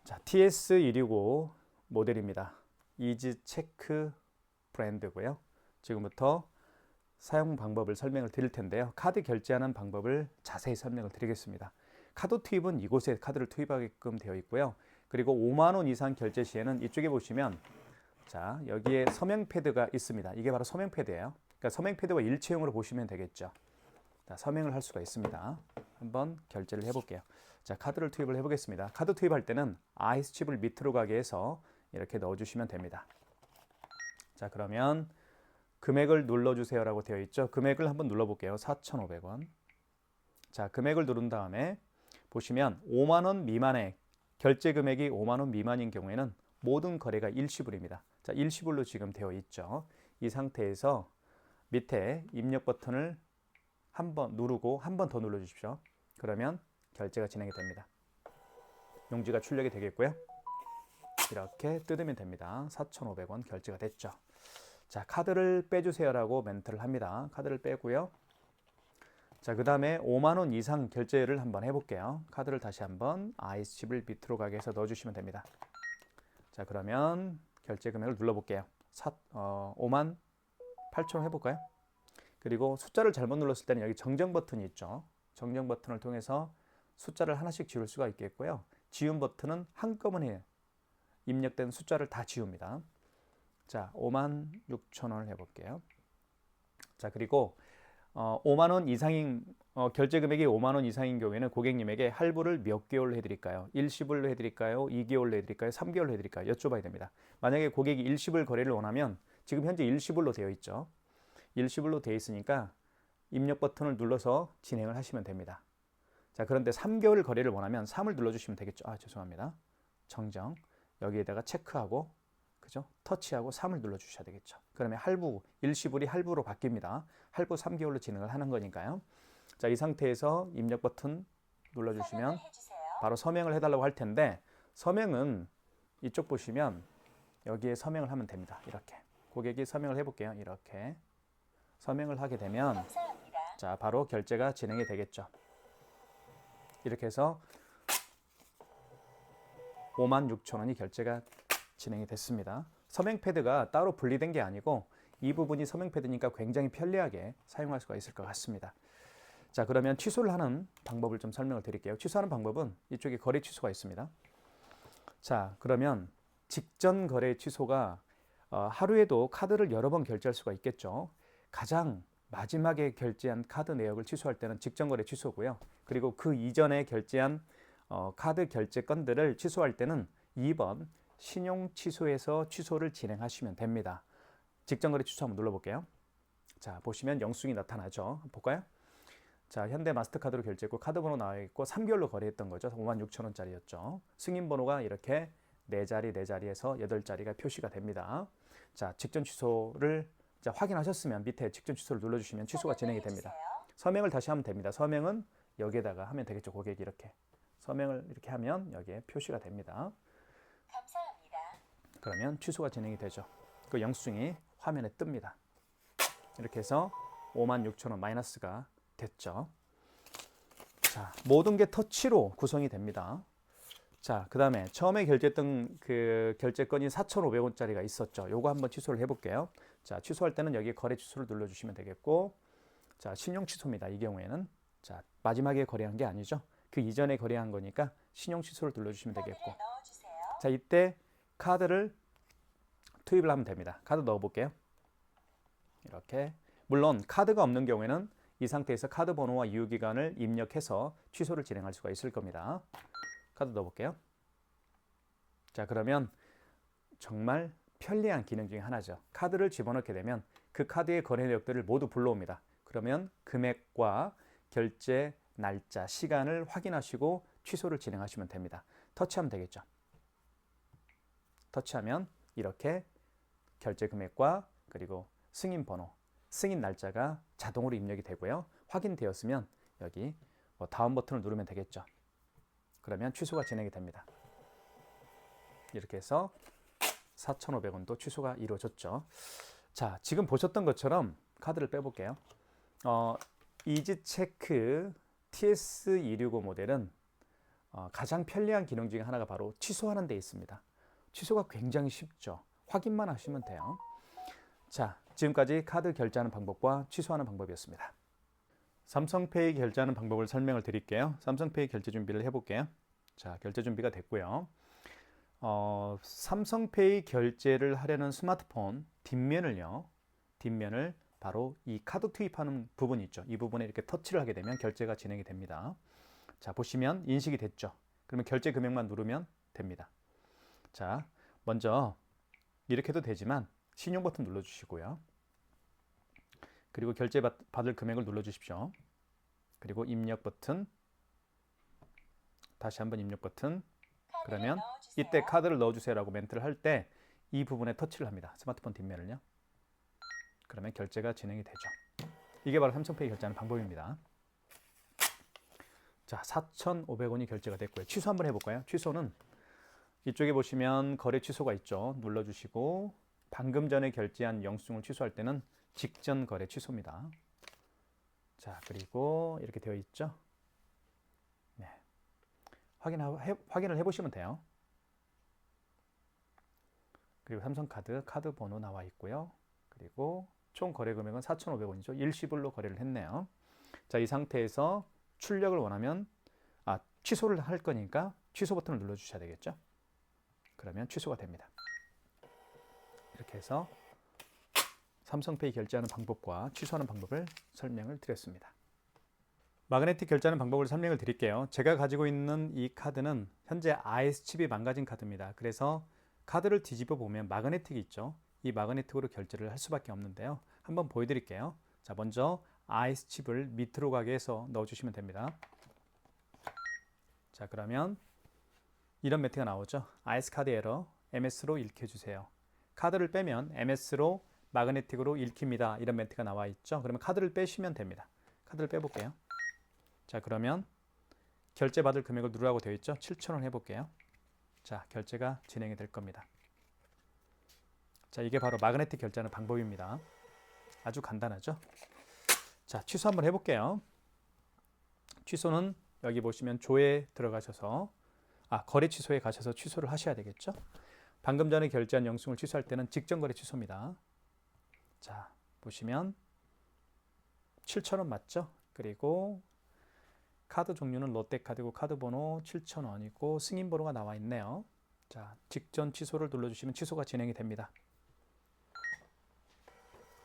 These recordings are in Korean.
자, TS165 모델입니다. 이즈체크 브랜드고요. 지금부터 사용 방법을 설명을 드릴 텐데요. 카드 결제하는 방법을 자세히 설명을 드리겠습니다. 카드 투입은 이곳에 카드를 투입하게끔 되어 있고요. 그리고 5만 원 이상 결제 시에는 이쪽에 보시면 자, 여기에 서명 패드가 있습니다. 이게 바로 서명 패드예요. 그러니까 서명 패드와 일체형으로 보시면 되겠죠. 자, 서명을 할 수가 있습니다. 한번 결제를 해볼게요. 자, 카드를 투입을 해보겠습니다. 카드 투입할 때는 아이스칩을 밑으로 가게 해서 이렇게 넣어주시면 됩니다. 자, 그러면 금액을 눌러주세요라고 되어 있죠. 금액을 한번 눌러볼게요. 4,500원. 자, 금액을 누른 다음에 보시면 5만 원 미만의 결제 금액이 5만 원 미만인 경우에는 모든 거래가 일시불입니다. 자, 일시불로 지금 되어 있죠. 이 상태에서 밑에 입력 버튼을 한번 누르고 한 번 더 눌러주십시오. 그러면 결제가 진행이 됩니다. 용지가 출력이 되겠고요. 이렇게 뜯으면 됩니다. 4,500원 결제가 됐죠. 자, 카드를 빼주세요라고 멘트를 합니다. 카드를 빼고요. 자, 그 다음에 5만 원 이상 결제를 한번 해볼게요. 카드를 다시 한번 아이스칩을 밑으로 가게 해서 넣어주시면 됩니다. 자, 그러면 결제 금액을 눌러볼게요. 5만 8천 원 해볼까요? 그리고 숫자를 잘못 눌렀을 때는 여기 정정 버튼이 있죠. 정정 버튼을 통해서 숫자를 하나씩 지울 수가 있겠고요. 지운 버튼은 한꺼번에 입력된 숫자를 다 지웁니다. 자, 5만 6천 원을 해볼게요. 자, 그리고 5만 원 이상인 결제 금액이 5만 원 이상인 경우에는 고객님에게 할부를 몇 개월로 해드릴까요? 일시불로 해드릴까요? 2개월로 해드릴까요? 3개월로 해드릴까요? 여쭤봐야 됩니다. 만약에 고객이 일시불 거래를 원하면 지금 현재 일시불로 되어 있죠. 일시불로 되어 있으니까 입력 버튼을 눌러서 진행을 하시면 됩니다. 자, 그런데 3개월 거래를 원하면 3을 눌러주시면 되겠죠. 아, 죄송합니다. 정정. 여기에다가 체크하고, 그죠? 터치하고 3을 눌러주셔야 되겠죠. 그러면 할부, 일시불이 할부로 바뀝니다. 할부 3개월로 진행을 하는 거니까요. 자, 이 상태에서 입력 버튼 눌러주시면 바로 서명을 해달라고 할 텐데, 서명은 이쪽 보시면 여기에 서명을 하면 됩니다. 이렇게. 고객이 서명을 해볼게요. 이렇게. 서명을 하게 되면 자, 바로 결제가 진행이 되겠죠. 이렇게 해서 5만 6천 원이 결제가 진행이 됐습니다. 서명 패드가 따로 분리된 게 아니고 이 부분이 서명 패드니까 굉장히 편리하게 사용할 수가 있을 것 같습니다. 자, 그러면 취소를 하는 방법을 좀 설명을 드릴게요. 취소하는 방법은 이쪽에 거래 취소가 있습니다. 자, 그러면 직전 거래 취소가 하루에도 카드를 여러 번 결제할 수가 있겠죠. 가장 마지막에 결제한 카드 내역을 취소할 때는 직전 거래 취소고요. 그리고 그 이전에 결제한 카드 결제 건들을 취소할 때는 2번 신용 취소에서 취소를 진행하시면 됩니다. 직전 거래 취소 한번 눌러볼게요. 자, 보시면 영수증이 나타나죠. 볼까요? 자, 현대 마스터카드로 결제했고 카드 번호 나와 있고 3개월로 거래했던 거죠. 5만 6천 원짜리였죠. 승인 번호가 이렇게 4자리 4자리에서 8자리가 표시가 됩니다. 자, 직전 취소를 자, 확인하셨으면 밑에 직전 취소를 눌러주시면 취소가 진행이 됩니다. 서명을 다시 하면 됩니다. 서명은 여기에다가 하면 되겠죠. 고객이 이렇게. 서명을 이렇게 하면 여기에 표시가 됩니다. 감사합니다. 그러면 취소가 진행이 되죠. 그 영수증이 화면에 뜹니다. 이렇게 해서 5만 6천 원 마이너스가 됐죠. 자, 모든 게 터치로 구성이 됩니다. 자, 그 다음에 처음에 결제했던 그 결제건이 4,500원짜리가 있었죠. 요거 한번 취소를 해볼게요. 자, 취소할 때는 여기 거래 취소를 눌러주시면 되겠고, 자, 신용 취소입니다. 이 경우에는. 자, 마지막에 거래한 게 아니죠. 그 이전에 거래한 거니까 신용 취소를 눌러주시면 되겠고. 자, 이때 카드를 투입을 하면 됩니다. 카드 넣어볼게요. 이렇게. 물론 카드가 없는 경우에는 이 상태에서 카드 번호와 유효기간을 입력해서 취소를 진행할 수가 있을 겁니다. 카드 넣어볼게요. 자, 그러면 정말 편리한 기능 중에 하나죠. 카드를 집어넣게 되면 그 카드의 거래 내역들을 모두 불러옵니다. 그러면 금액과 결제 날짜, 시간을 확인하시고 취소를 진행하시면 됩니다. 터치하면 되겠죠. 터치하면 이렇게 결제 금액과 그리고 승인 번호, 승인 날짜가 자동으로 입력이 되고요. 확인되었으면 여기 다음 버튼을 누르면 되겠죠. 그러면 취소가 진행이 됩니다. 이렇게 해서 4,500원도 취소가 이루어졌죠. 자, 지금 보셨던 것처럼 카드를 빼볼게요. 이즈체크 TS265 모델은 가장 편리한 기능 중에 하나가 바로 취소하는 데 있습니다. 취소가 굉장히 쉽죠. 확인만 하시면 돼요. 자, 지금까지 카드 결제하는 방법과 취소하는 방법이었습니다. 삼성페이 결제하는 방법을 설명을 드릴게요. 삼성페이 결제 준비를 해볼게요. 자, 결제 준비가 됐고요. 삼성페이 결제를 하려는 스마트폰 뒷면을 바로 이 카드 투입하는 부분이 있죠. 이 부분에 이렇게 터치를 하게 되면 결제가 진행이 됩니다. 자, 보시면 인식이 됐죠. 그러면 결제 금액만 누르면 됩니다. 자, 먼저 이렇게 해도 되지만 신용 버튼 눌러주시고요. 그리고 결제 받을 금액을 눌러주십시오. 그리고 입력 버튼, 다시 한번 입력 버튼. 그러면 이때 카드를 넣어주세요라고 멘트를 할 때 이 부분에 터치를 합니다. 스마트폰 뒷면을요. 그러면 결제가 진행이 되죠. 이게 바로 삼성페이 결제하는 방법입니다. 자, 4,500원이 결제가 됐고요. 취소 한번 해볼까요? 취소는 이쪽에 보시면 거래 취소가 있죠. 눌러주시고 방금 전에 결제한 영수증을 취소할 때는 직전 거래 취소입니다. 자, 그리고 이렇게 되어 있죠. 네. 확인을 해보시면 돼요. 그리고 삼성카드 카드 번호 나와 있고요. 그리고 총 거래 금액은 4,500원이죠. 일시불로 거래를 했네요. 자, 이 상태에서 출력을 원하면 취소를 할 거니까 취소 버튼을 눌러 주셔야 되겠죠. 그러면 취소가 됩니다. 이렇게 해서 삼성페이 결제하는 방법과 취소하는 방법을 설명을 드렸습니다. 마그네틱 결제하는 방법을 설명을 드릴게요. 제가 가지고 있는 이 카드는 현재 IS칩이 망가진 카드입니다. 그래서 카드를 뒤집어 보면 마그네틱이 있죠. 이 마그네틱으로 결제를 할 수밖에 없는데요. 한번 보여드릴게요. 자, 먼저 IS칩을 밑으로 가게 해서 넣어주시면 됩니다. 자, 그러면 이런 멘트가 나오죠. IS 카드 에러, MS로 읽혀주세요. 카드를 빼면 MS로 마그네틱으로 읽힙니다. 이런 멘트가 나와 있죠. 그러면 카드를 빼시면 됩니다. 카드를 빼볼게요. 자, 그러면 결제 받을 금액을 누르라고 되어 있죠. 7,000원 해볼게요. 자, 결제가 진행이 될 겁니다. 자, 이게 바로 마그네틱 결제하는 방법입니다. 아주 간단하죠. 자, 취소 한번 해볼게요. 취소는 여기 보시면 조에 들어가셔서 거래 취소에 가셔서 취소를 하셔야 되겠죠. 방금 전에 결제한 영수증을 취소할 때는 직전 거래 취소입니다. 자, 보시면 7,000원 맞죠? 그리고 카드 종류는 롯데카드고 카드 번호 7,000원이고 승인 번호가 나와 있네요. 자, 직전 취소를 눌러주시면 취소가 진행이 됩니다.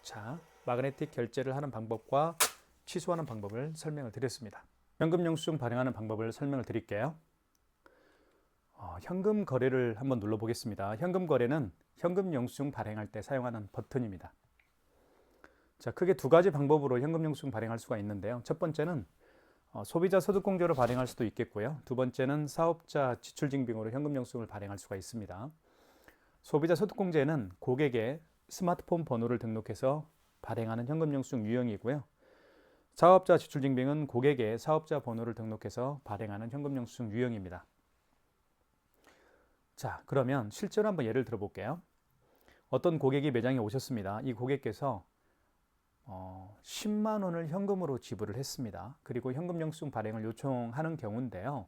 자, 마그네틱 결제를 하는 방법과 취소하는 방법을 설명을 드렸습니다. 현금 영수증 발행하는 방법을 설명을 드릴게요. 현금 거래를 한번 눌러보겠습니다. 현금 거래는 현금 영수증 발행할 때 사용하는 버튼입니다. 자, 크게 두 가지 방법으로 현금 영수증 발행할 수가 있는데요. 첫 번째는 소비자 소득공제로 발행할 수도 있겠고요. 두 번째는 사업자 지출증빙으로 현금 영수증을 발행할 수가 있습니다. 소비자 소득공제는 고객의 스마트폰 번호를 등록해서 발행하는 현금 영수증 유형이고요. 사업자 지출증빙은 고객의 사업자 번호를 등록해서 발행하는 현금 영수증 유형입니다. 자, 그러면 실제로 한번 예를 들어 볼게요. 어떤 고객이 매장에 오셨습니다. 이 고객께서 10만 원을 현금으로 지불을 했습니다. 그리고 현금 영수증 발행을 요청하는 경우인데요.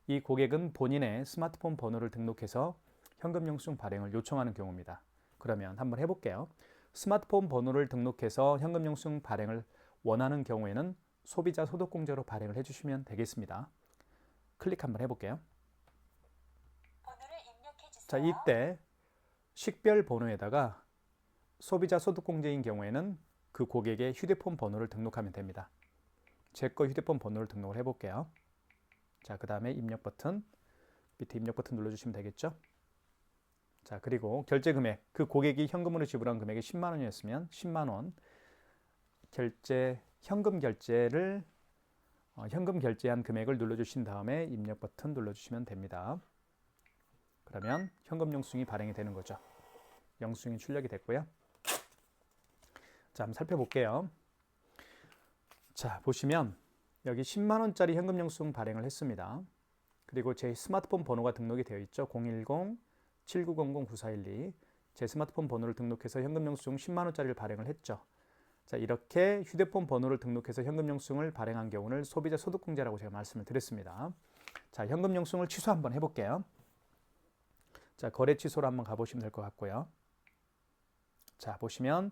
이 고객은 본인의 스마트폰 번호를 등록해서 현금 영수증 발행을 요청하는 경우입니다. 그러면 한번 해볼게요. 스마트폰 번호를 등록해서 현금 영수증 발행을 원하는 경우에는 소비자 소득공제로 발행을 해주시면 되겠습니다. 클릭 한번 해볼게요. 자, 이때 식별 번호에다가 소비자 소득공제인 경우에는 그 고객의 휴대폰 번호를 등록하면 됩니다. 제 거 휴대폰 번호를 등록을 해볼게요. 자, 그 다음에 입력 버튼, 밑에 입력 버튼 눌러주시면 되겠죠. 자, 그리고 결제 금액, 그 고객이 현금으로 지불한 금액이 10만 원이었으면 10만 원 현금 결제한 금액을 눌러주신 다음에 입력 버튼 눌러주시면 됩니다. 그러면 현금 영수증이 발행이 되는 거죠. 영수증이 출력이 됐고요. 자, 한번 살펴볼게요. 자, 보시면 여기 10만 원짜리 현금 영수증 발행을 했습니다. 그리고 제 스마트폰 번호가 등록이 되어 있죠. 010-7900-9412. 제 스마트폰 번호를 등록해서 현금 영수증 10만 원짜리를 발행을 했죠. 자, 이렇게 휴대폰 번호를 등록해서 현금 영수증을 발행한 경우를 소비자 소득공제라고 제가 말씀을 드렸습니다. 자, 현금 영수증을 취소 한번 해볼게요. 자, 거래 취소로 한번 가보시면 될 것 같고요. 자, 보시면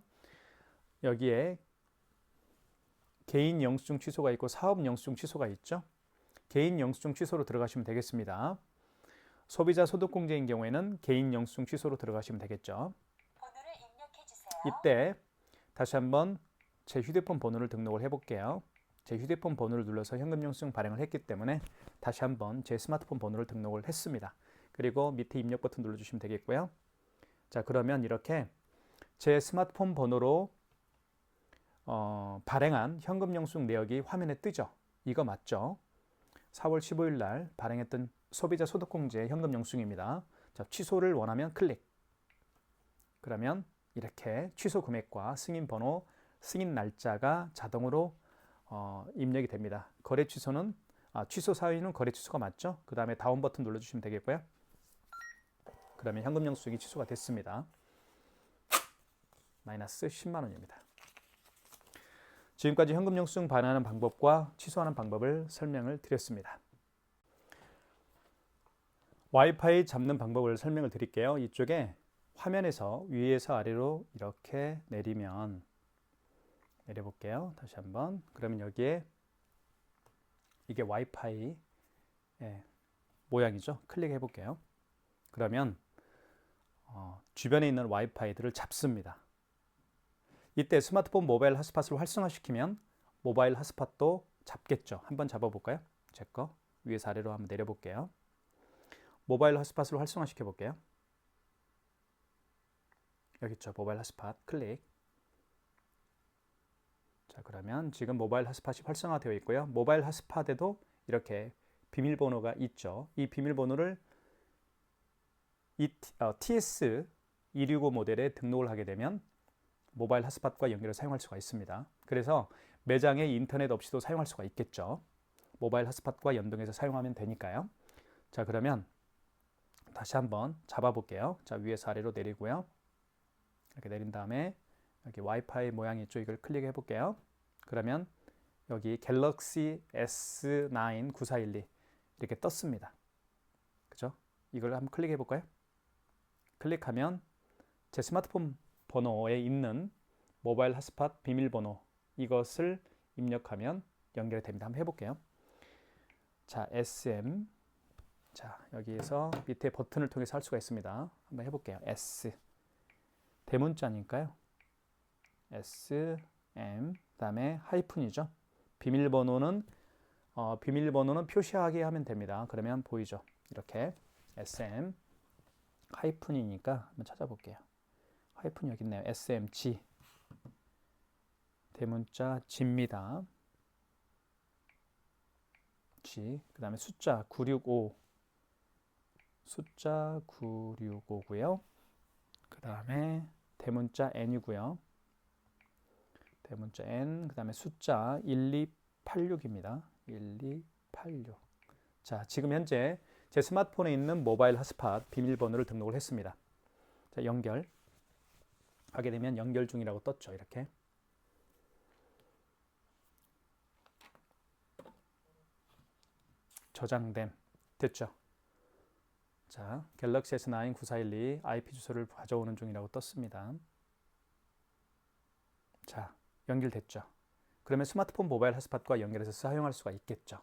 여기에 개인 영수증 취소가 있고 사업 영수증 취소가 있죠. 개인 영수증 취소로 들어가시면 되겠습니다. 소비자 소득공제인 경우에는 개인 영수증 취소로 들어가시면 되겠죠. 번호를 입력해 주세요. 이때 다시 한번 제 휴대폰 번호를 등록을 해볼게요. 제 휴대폰 번호를 눌러서 현금 영수증 발행을 했기 때문에 다시 한번 제 스마트폰 번호를 등록을 했습니다. 그리고 밑에 입력 버튼 눌러주시면 되겠고요. 자, 그러면 이렇게 제 스마트폰 번호로 발행한 현금 영수증 내역이 화면에 뜨죠. 이거 맞죠? 4월 15일 날 발행했던 소비자 소득공제 현금 영수증입니다. 자, 취소를 원하면 클릭. 그러면 이렇게 취소 금액과 승인 번호, 승인 날짜가 자동으로 입력이 됩니다. 거래 취소는 취소 사유는 거래 취소가 맞죠? 그 다음에 다운 버튼 눌러주시면 되겠고요. 그러면 현금 영수증이 취소가 됐습니다. 마이너스 10만 원입니다. 지금까지 현금 영수증 발행하는 방법과 취소하는 방법을 설명을 드렸습니다. 와이파이 잡는 방법을 설명을 드릴게요. 이쪽에 화면에서 위에서 아래로 이렇게 내려볼게요. 다시 한번. 그러면 여기에 이게 와이파이 모양이죠. 클릭해 볼게요. 그러면 주변에 있는 와이파이들을 잡습니다. 이때 스마트폰 모바일 핫스팟을 활성화시키면 모바일 핫스팟도 잡겠죠. 한번 잡아볼까요? 제 거 위에서 아래로 한번 내려볼게요. 모바일 핫스팟을 활성화시켜 볼게요. 여기 있죠. 모바일 핫스팟 클릭. 자, 그러면 지금 모바일 핫스팟이 활성화되어 있고요. 모바일 핫스팟에도 이렇게 비밀번호가 있죠. 이 비밀번호를 이 TS265 모델에 등록을 하게 되면 모바일 핫스팟과 연결해 사용할 수가 있습니다. 그래서 매장에 인터넷 없이도 사용할 수가 있겠죠. 모바일 핫스팟과 연동해서 사용하면 되니까요. 자, 그러면 다시 한번 잡아볼게요. 자, 위에서 아래로 내리고요. 이렇게 내린 다음에 여기 와이파이 모양이 있죠. 이걸 클릭해 볼게요. 그러면 여기 갤럭시 S9 9412 이렇게 떴습니다. 그죠? 이걸 한번 클릭해 볼까요? 클릭하면 제 스마트폰 번호에 있는 모바일 핫스팟 비밀번호 이것을 입력하면 연결이 됩니다. 한번 해볼게요. 자, SM. 자, 여기에서 밑에 버튼을 통해서 할 수가 있습니다. 한번 해볼게요. S. 대문자니까요. SM. 그다음에 하이픈이죠. 비밀번호는 표시하게 하면 됩니다. 그러면 보이죠. 이렇게 SM 하이픈이니까 한번 찾아볼게요. 하이픈 여기 있네요. SMG. 대문자 G입니다. G. 그 다음에 숫자 965. 숫자 965고요. 그 다음에 대문자 N이고요. 대문자 N. 그 다음에 숫자 1286입니다. 1286. 자, 지금 현재 제 스마트폰에 있는 모바일 핫스팟 비밀번호를 등록을 했습니다. 자, 연결. 하게 되면 연결 중이라고 떴죠. 이렇게. 저장됨. 됐죠. 자, 갤럭시 S9 9412 IP 주소를 가져오는 중이라고 떴습니다. 자, 연결됐죠. 그러면 스마트폰 모바일 핫스팟과 연결해서 사용할 수가 있겠죠.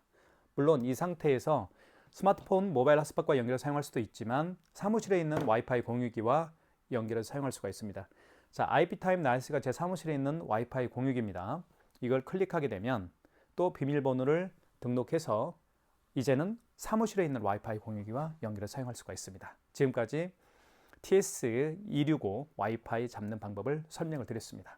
물론 이 상태에서 스마트폰 모바일 핫스팟과 연결해서 사용할 수도 있지만 사무실에 있는 와이파이 공유기와 연결해서 사용할 수가 있습니다. 자, IP타임 나이스가 제 사무실에 있는 와이파이 공유기입니다. 이걸 클릭하게 되면 또 비밀번호를 등록해서 이제는 사무실에 있는 와이파이 공유기와 연결해서 사용할 수가 있습니다. 지금까지 TS265 와이파이 잡는 방법을 설명을 드렸습니다.